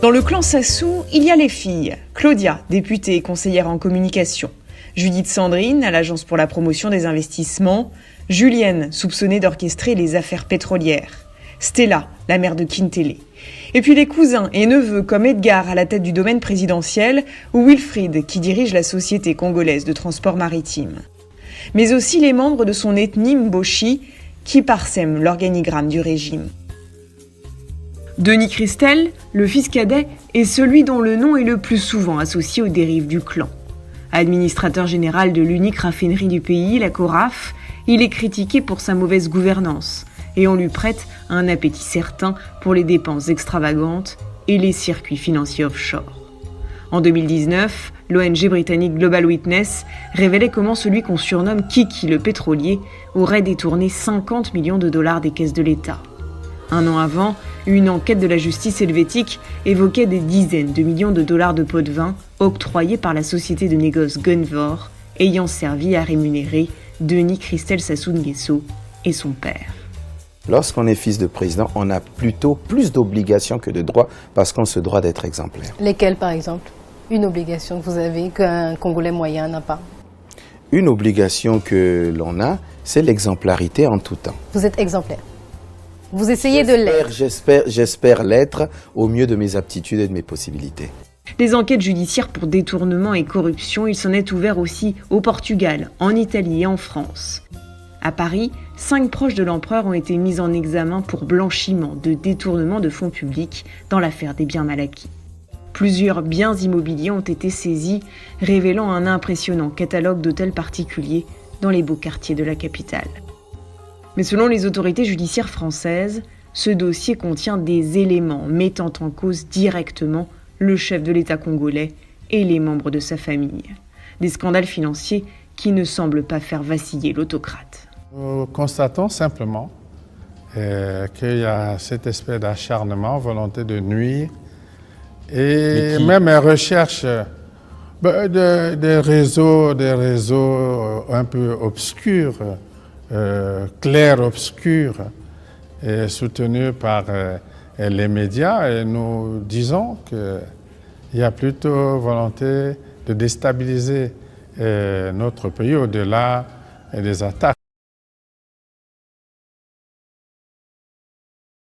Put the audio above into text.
Dans le clan Sassou, il y a les filles. Claudia, députée et conseillère en communication. Judith Sandrine, à l'Agence pour la promotion des investissements. Julienne, soupçonnée d'orchestrer les affaires pétrolières. Stella, la mère de Kintélé. Et puis les cousins et neveux comme Edgar à la tête du domaine présidentiel ou Wilfried qui dirige la société congolaise de transport maritime. Mais aussi les membres de son ethnie Mboshi qui parsèment l'organigramme du régime. Denis Christel, le fils cadet, est celui dont le nom est le plus souvent associé aux dérives du clan. Administrateur général de l'unique raffinerie du pays, la Coraf, il est critiqué pour sa mauvaise gouvernance et on lui prête un appétit certain pour les dépenses extravagantes et les circuits financiers offshore. En 2019, l'ONG britannique Global Witness révélait comment celui qu'on surnomme Kiki le pétrolier aurait détourné 50 millions de dollars des caisses de l'État. Un an avant, une enquête de la justice helvétique évoquait des dizaines de millions de dollars de pots de vin octroyés par la société de négoce Gunvor, ayant servi à rémunérer Denis Christel Sassou Nguesso et son père. Lorsqu'on est fils de président, on a plutôt plus d'obligations que de droits parce qu'on se doit d'être exemplaire. Lesquelles, par exemple? Une obligation que vous avez qu'un Congolais moyen n'a pas? Une obligation que l'on a, c'est l'exemplarité en tout temps. Vous êtes exemplaire. Vous essayez de l'être. J'espère l'être au mieux de mes aptitudes et de mes possibilités. Des enquêtes judiciaires pour détournement et corruption, il s'en est ouvert aussi au Portugal, en Italie et en France. À Paris, 5 proches de l'empereur ont été mis en examen pour blanchiment de détournement de fonds publics dans l'affaire des biens mal acquis. Plusieurs biens immobiliers ont été saisis, révélant un impressionnant catalogue d'hôtels particuliers dans les beaux quartiers de la capitale. Mais selon les autorités judiciaires françaises, ce dossier contient des éléments mettant en cause directement le chef de l'État congolais et les membres de sa famille. Des scandales financiers qui ne semblent pas faire vaciller l'autocrate. Nous constatons simplement qu'il y a cette espèce d'acharnement, volonté de nuire, et même recherche des réseaux un peu obscurs, clair-obscur, soutenu par les médias, et nous disons qu'il y a plutôt volonté de déstabiliser notre pays au-delà des attaques.